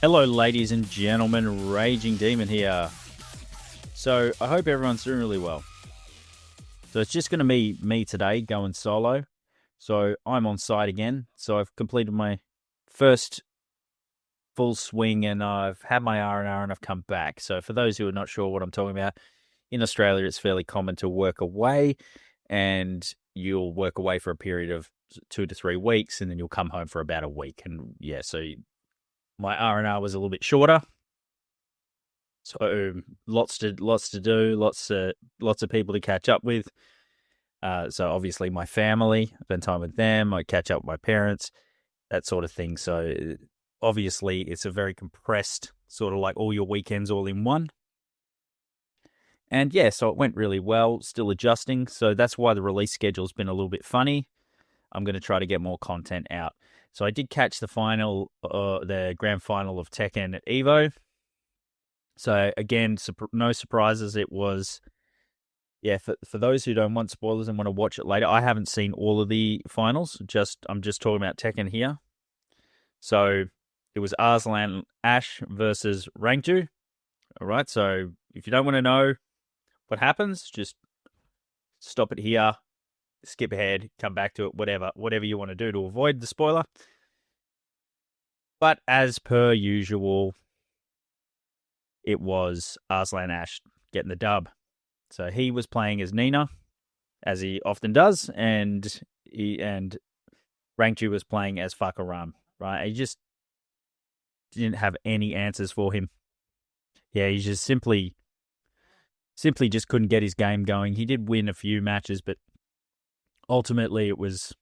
Hello, ladies and gentlemen. Raging Demon here. So, I hope everyone's doing really well. So, it's just going to be me today going solo. So, I'm on site again. So, I've completed my first full swing and I've had my R&R and I've come back. So, for those who are not sure what I'm talking about, in Australia, it's fairly common to work away and you'll work away for a period of 2 to 3 weeks and then you'll come home for about a week. And yeah, so my R&R was a little bit shorter, so lots to do, lots of people to catch up with. So obviously my family, spend time with them. I catch up with my parents, that sort of thing. So obviously it's a very compressed sort of like all your weekends all in one. And yeah, so it went really well. Still adjusting, so that's why the release schedule's been a little bit funny. I'm going to try to get more content out. So I did catch the grand final of Tekken at Evo. So again, no surprises. It was, yeah, for those who don't want spoilers and want to watch it later, I haven't seen all of the finals. I'm just talking about Tekken here. So it was Arslan Ash versus Rangju. All right, so if you don't want to know what happens, just stop it here. Skip ahead, come back to it, whatever you want to do to avoid the spoiler. But as per usual, it was Arslan Ash getting the dub. So he was playing as Nina, as he often does, and Rangju was playing as Fakaram, right? He just didn't have any answers for him. Yeah, he just simply just couldn't get his game going. He did win a few matches, but ultimately, it was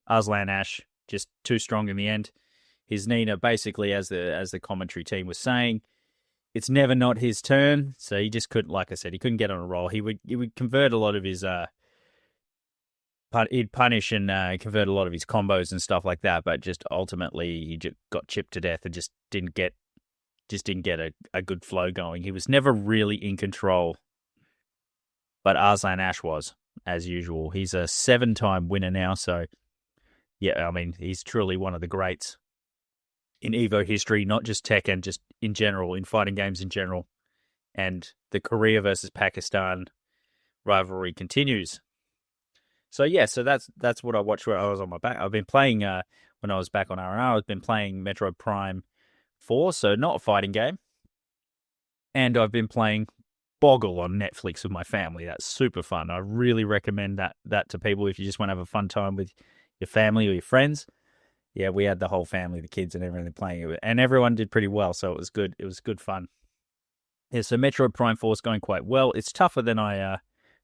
Arslan Ash just too strong in the end. His Nina, basically, as the commentary team was saying, it's never not his turn. So he just couldn't, like I said, he couldn't get on a roll. He would convert a lot of his he'd punish and convert a lot of his combos and stuff like that. But just ultimately, he just got chipped to death and just didn't get a good flow going. He was never really in control, but Arslan Ash was, as usual. He's a 7-time winner now, so yeah, I mean, he's truly one of the greats in Evo history, not just Tekken, just in general, in fighting games in general. And the Korea versus Pakistan rivalry continues. So yeah, so that's what I watched when I was on my back. I've been playing, when I was back on R&R, I've been playing Metroid Prime 4, so not a fighting game. And I've been playing Boggle on Netflix with my family. That's super fun. I really recommend that to people if you just want to have a fun time with your family or your friends. Yeah, we had the whole family, the kids and everything playing it, and everyone did pretty well, so it was good. It was good fun. Yeah, so Metroid Prime 4 is going quite well. It's tougher than I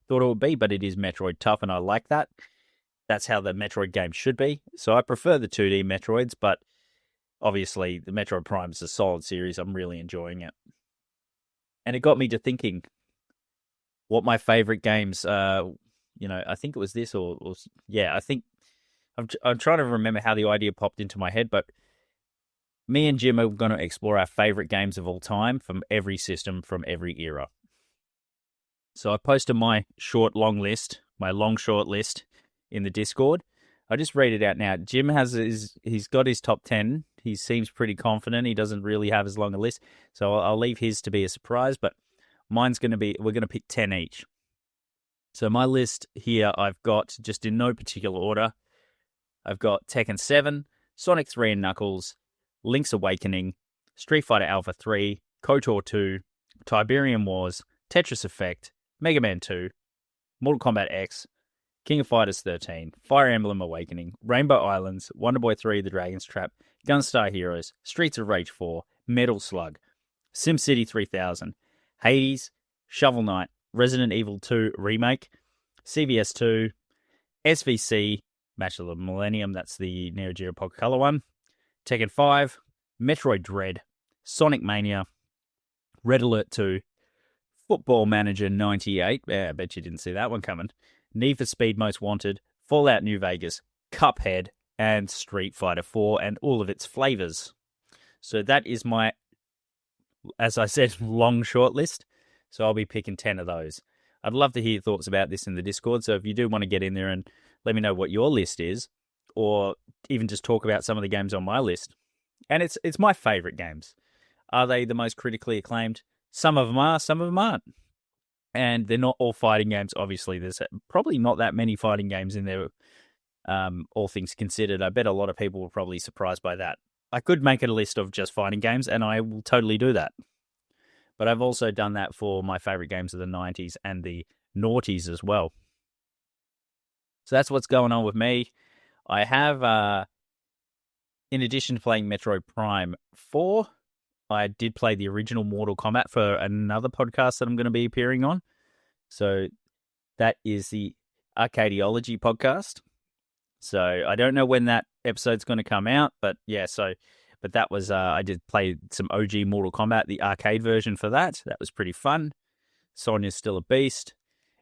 thought it would be, but it is Metroid tough, and I like that. That's how the Metroid game should be. So I prefer the 2D Metroids, but obviously the Metroid Prime is a solid series. I'm really enjoying it. And it got me to thinking what my favorite games, I think it was this I think I'm trying to remember how the idea popped into my head, but me and Jim are going to explore our favorite games of all time from every system, from every era. So I posted my long short list in the Discord. I just read it out now. Jim he's got his top 10. He seems pretty confident. He doesn't really have as long a list. So I'll leave his to be a surprise, but mine's going to be, we're going to pick 10 each. So my list here, I've got, just in no particular order, I've got Tekken 7, Sonic 3 and Knuckles, Link's Awakening, Street Fighter Alpha 3, KOTOR 2, Tiberium Wars, Tetris Effect, Mega Man 2, Mortal Kombat X, King of Fighters 13, Fire Emblem Awakening, Rainbow Islands, Wonder Boy 3, The Dragon's Trap, Gunstar Heroes, Streets of Rage 4, Metal Slug, SimCity 3000, Hades, Shovel Knight, Resident Evil 2 Remake, CVS 2, SVC, Match of the Millennium, that's the Neo Geo Pocket Color one, Tekken 5, Metroid Dread, Sonic Mania, Red Alert 2, Football Manager 98, I bet you didn't see that one coming, Need for Speed Most Wanted, Fallout New Vegas, Cuphead, and Street Fighter 4 and all of its flavors. So that is my, as I said, long short list. So I'll be picking 10 of those. I'd love to hear your thoughts about this in the Discord. So if you do want to get in there and let me know what your list is, or even just talk about some of the games on my list. And it's my favorite games. Are they the most critically acclaimed? Some of them are, some of them aren't. And they're not all fighting games. Obviously, there's probably not that many fighting games in there, all things considered. I bet a lot of people were probably surprised by that. I could make a list of just fighting games, and I will totally do that. But I've also done that for my favorite games of the 90s and the noughties as well. So that's what's going on with me. I have, in addition to playing Metroid Prime 4, I did play the original Mortal Kombat for another podcast that I'm going to be appearing on. So that is the Arcadeology podcast. So I don't know when that episode's going to come out, but yeah, but that was, I did play some OG Mortal Kombat, the arcade version for that. That was pretty fun. Sonya's still a beast.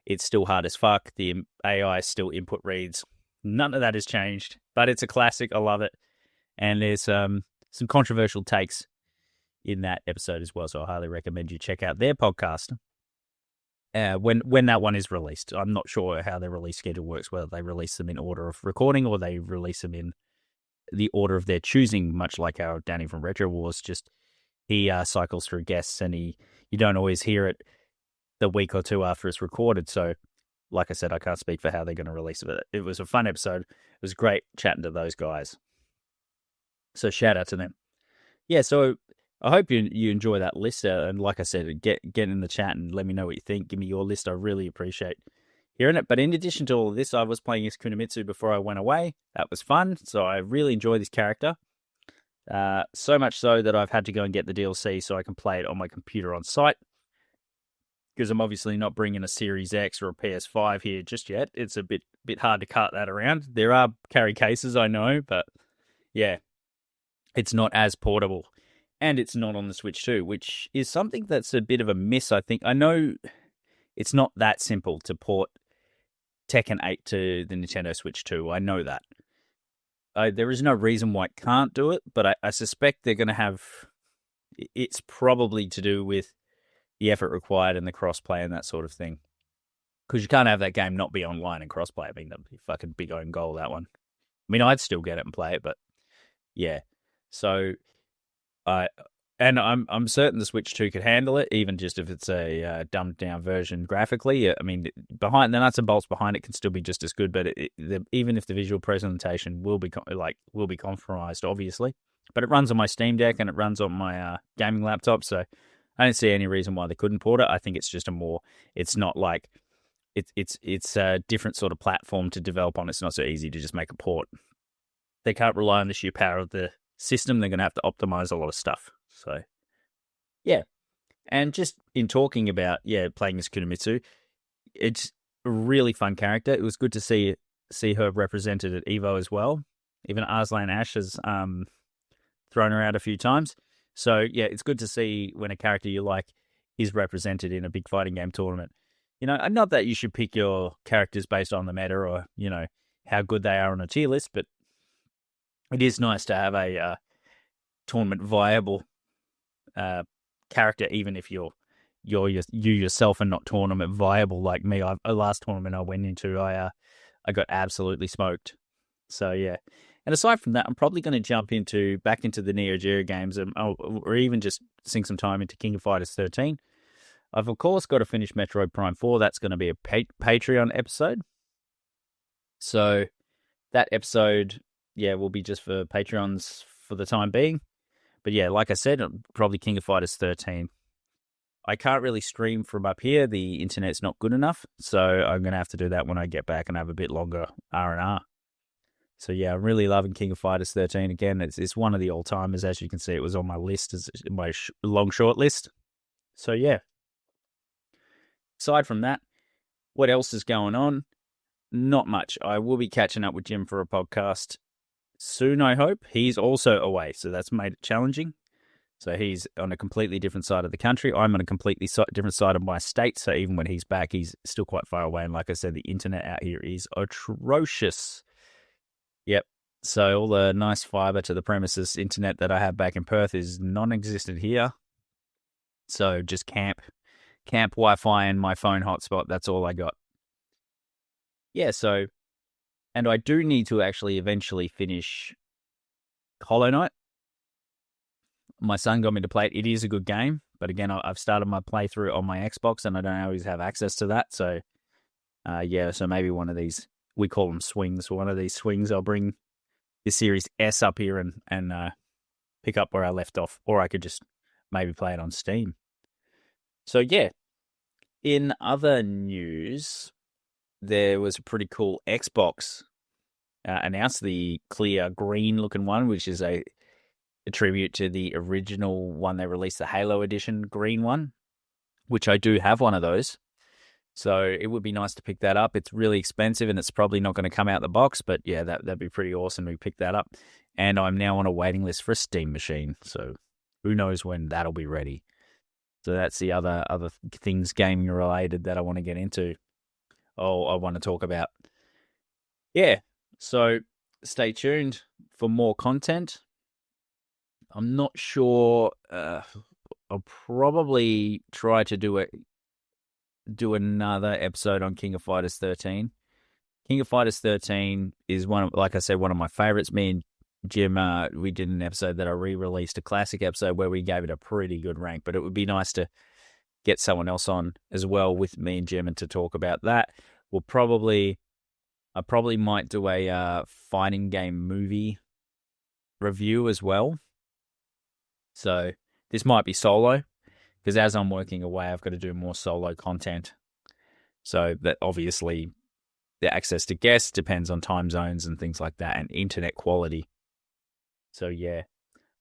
It's still hard as fuck. The AI still input reads. None of that has changed, but it's a classic. I love it. And there's some controversial takes in that episode as well, so I highly recommend you check out their podcast when that one is released. I'm not sure how their release schedule works, whether they release them in order of recording or they release them in the order of their choosing, much like how Danny from Retro Wars, just he cycles through guests and you don't always hear it the week or two after it's recorded. So like I said, I can't speak for how they're going to release it. It was a fun episode. It was great chatting to those guys. So shout out to them. Yeah, so I hope you enjoy that list. And like I said, get in the chat and let me know what you think. Give me your list. I really appreciate hearing it. But in addition to all of this, I was playing as Kunimitsu before I went away. That was fun. So I really enjoy this character. So much so that I've had to go and get the DLC so I can play it on my computer on site. Because I'm obviously not bringing a Series X or a PS5 here just yet. It's a bit hard to cart that around. There are carry cases, I know, but yeah, it's not as portable. And it's not on the Switch too, which is something that's a bit of a miss, I think. I know it's not that simple to port Tekken 8 to the Nintendo Switch 2. I know that. There is no reason why it can't do it, but I suspect they're going to have... It's probably to do with the effort required and the crossplay and that sort of thing. Because you can't have that game not be online and crossplay. I mean, that'd be fucking big own goal, that one. I mean, I'd still get it and play it, but yeah. So... I'm certain the Switch 2 could handle it, even just if it's a dumbed down version graphically. I mean, behind the nuts and bolts behind it can still be just as good, but even if the visual presentation will be compromised, obviously. But it runs on my Steam Deck and it runs on my gaming laptop, so I don't see any reason why they couldn't port it. I think it's just it's not like it's a different sort of platform to develop on. It's not so easy to just make a port. They can't rely on the sheer power of the system. They're going to have to optimize a lot of stuff. So, yeah. And just in talking about, playing as Kunimitsu, it's a really fun character. It was good to see her represented at Evo as well. Even Arslan Ash has thrown her out a few times. So, yeah, it's good to see when a character you like is represented in a big fighting game tournament. You know, not that you should pick your characters based on the meta or, you know, how good they are on a tier list, but it is nice to have a tournament viable character, even if you yourself are not tournament viable like me. The last tournament I went into, I got absolutely smoked. So yeah. And aside from that, I'm probably going to jump back into the Neo Geo games, or even just sink some time into King of Fighters 13. I've of course got to finish Metroid Prime 4. That's going to be a Patreon episode. So that episode, will be just for Patreons for the time being. But yeah, like I said, probably King of Fighters 13. I can't really stream from up here. The internet's not good enough. So I'm going to have to do that when I get back and have a bit longer R&R. So yeah, I'm really loving King of Fighters 13. Again, it's one of the all-timers. As you can see, it was on my list, as my long short list. So yeah. Aside from that, what else is going on? Not much. I will be catching up with Jim for a podcast soon, I hope. He's also away, so that's made it challenging. So he's on a completely different side of the country. I'm on a completely different side of my state, so even when he's back, he's still quite far away. And like I said, the internet out here is atrocious. Yep. So all the nice fiber to the premises internet that I have back in Perth is non-existent here. So just camp Wi-Fi and my phone hotspot, that's all I got. Yeah, so... And I do need to actually eventually finish Hollow Knight. my son got me to play it. It is a good game, but again, I've started my playthrough on my Xbox, and I don't always have access to that. So, so maybe one of these, we call them swings. One of these swings, I'll bring the Series S up here and pick up where I left off, or I could just maybe play it on Steam. So yeah, in other news, there was a pretty cool Xbox announced, the clear green looking one, which is a tribute to the original one they released, the Halo Edition green one, which I do have one of those. So it would be nice to pick that up. It's really expensive and it's probably not going to come out the box, but yeah, that'd be pretty awesome to pick that up. And I'm now on a waiting list for a Steam machine, so who knows when that'll be ready. So that's the other things gaming related that I want to get into. I want to talk about. Yeah, so stay tuned for more content. I'm not sure. I'll probably try to do another episode on King of Fighters 13. King of Fighters 13 is one of my favorites. Me and Jim, we did an episode that I re-released, a classic episode where we gave it a pretty good rank, but it would be nice to get someone else on as well with me and Jim and to talk about that. I probably might do a fighting game movie review as well. So this might be solo, because as I'm working away, I've got to do more solo content. So that obviously the access to guests depends on time zones and things like that, and internet quality. So yeah,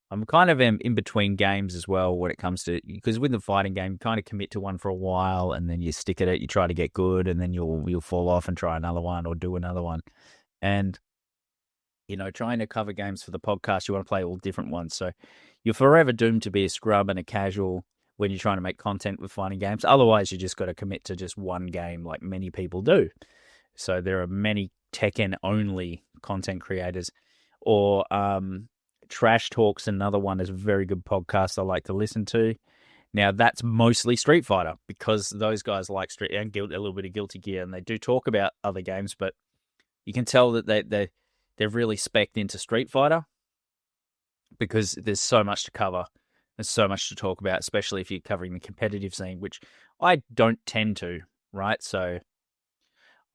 I'm kind of in between games as well when it comes to, because with the fighting game, you kind of commit to one for a while and then you stick at it, you try to get good, and then you'll fall off and try another one or do another one. And, trying to cover games for the podcast, you want to play all different ones. So you're forever doomed to be a scrub and a casual when you're trying to make content with fighting games. Otherwise, you just got to commit to just one game like many people do. So there are many Tekken-only content creators. Or Trash Talk's another one, is a very good podcast I like to listen to. Now, that's mostly Street Fighter, because those guys like Street and a little bit of Guilty Gear, and they do talk about other games, but you can tell that they're really spec'd into Street Fighter, because there's so much to cover. There's so much to talk about, especially if you're covering the competitive scene, which I don't tend to, right? So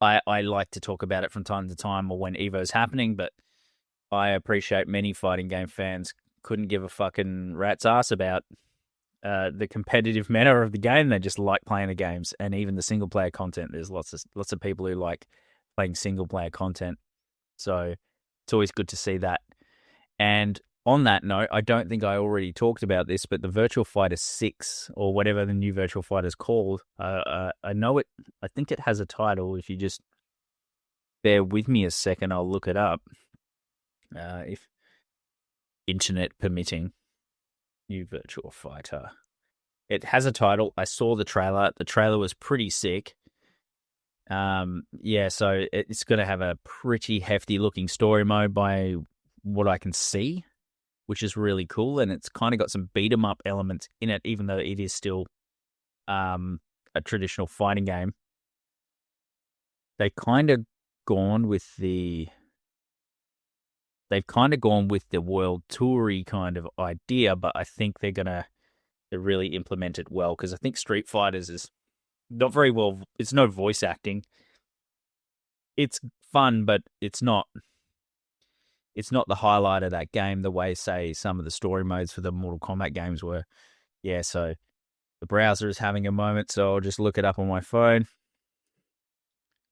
I like to talk about it from time to time or when Evo's happening, but I appreciate many fighting game fans couldn't give a fucking rat's ass about the competitive meta of the game. They just like playing the games, and even the single player content. There's lots of people who like playing single player content. So it's always good to see that. And on that note, I don't think I already talked about this, but the Virtual Fighter 6, or whatever the new Virtual Fighter is called, I know it. I think it has a title. If you just bear with me a second, I'll look it up. If internet permitting, new Virtual Fighter. It has a title. I saw the trailer. The trailer was pretty sick. So it's going to have a pretty hefty looking story mode by what I can see, which is really cool. And it's kind of got some beat 'em up elements in it, even though it is still a traditional fighting game. They've kind of gone with the world toury kind of idea, but I think they're really implement it well, because I think Street Fighters is not very well. It's no voice acting. It's fun, but it's not the highlight of that game the way, say, some of the story modes for the Mortal Kombat games were. Yeah, so the browser is having a moment, so I'll just look it up on my phone.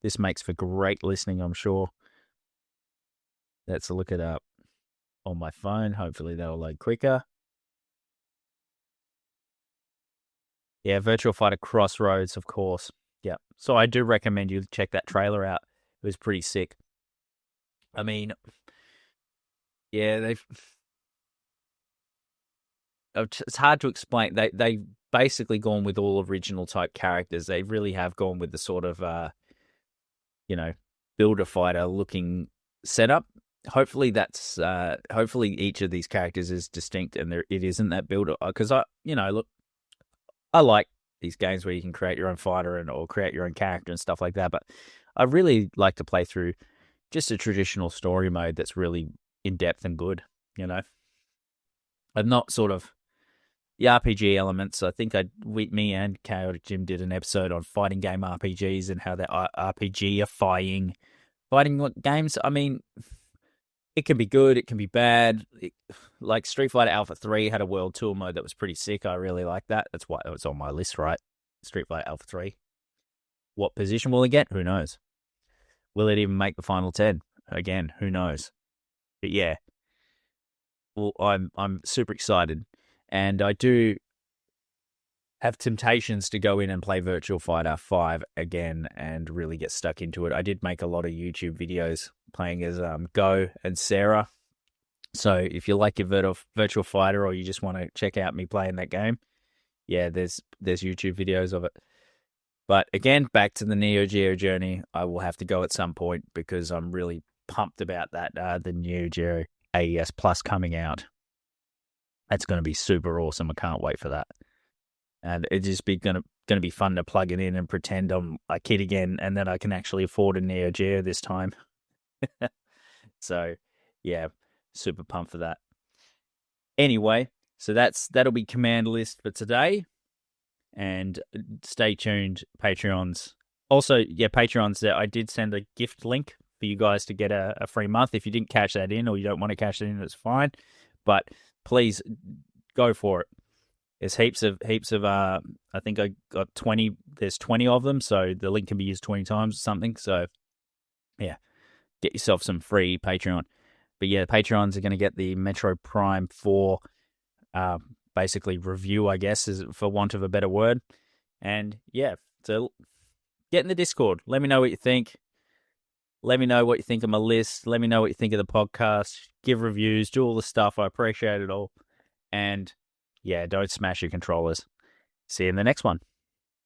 This makes for great listening, I'm sure. Let's look it up on my phone. Hopefully that'll load quicker. Yeah, Virtual Fighter Crossroads, of course. Yeah. So I do recommend you check that trailer out. It was pretty sick. I mean, yeah, it's hard to explain. They've basically gone with all original type characters. They really have gone with the sort of, builder fighter looking setup. Hopefully hopefully each of these characters is distinct, and it isn't that builder. Because I like these games where you can create your own fighter or create your own character and stuff like that. But I really like to play through just a traditional story mode that's really in depth and good. I'm not sort of the RPG elements. I think me and Chaotic Jim did an episode on fighting game RPGs and how they're RPGifying fighting games. I mean, it can be good, it can be bad. Like Street Fighter Alpha 3 had a world tour mode that was pretty sick. I really like that. That's why it was on my list, right? Street Fighter Alpha 3. What position will it get? Who knows? Will it even make the final 10? Again, who knows? But yeah, well, I'm super excited, and I do have temptations to go in and play Virtual Fighter 5 again and really get stuck into it. I did make a lot of YouTube videos playing as Go and Sarah. So if you like your Virtual Fighter, or you just want to check out me playing that game, yeah, there's YouTube videos of it. But again, back to the Neo Geo journey, I will have to go at some point because I'm really pumped about that. The Neo Geo AES Plus coming out. That's going to be super awesome. I can't wait for that. And it's just going to be fun to plug it in and pretend I'm a kid again, and then I can actually afford a Neo Geo this time. So, yeah, super pumped for that. Anyway, so that'll be Command List for today. And stay tuned, Patreons. Also, yeah, Patreons, I did send a gift link for you guys to get a free month. If you didn't cash that in, or you don't want to cash it in, it's fine. But please go for it. There's heaps of I think I got 20, there's 20 of them, so the link can be used 20 times or something. So yeah, get yourself some free Patreon. But yeah, Patreons are going to get the Metro Prime 4 basically review, I guess, is for want of a better word. And yeah, so get in the Discord. Let me know what you think. Let me know what you think of my list. Let me know what you think of the podcast. Give reviews, do all the stuff. I appreciate it all. And yeah, don't smash your controllers. See you in the next one.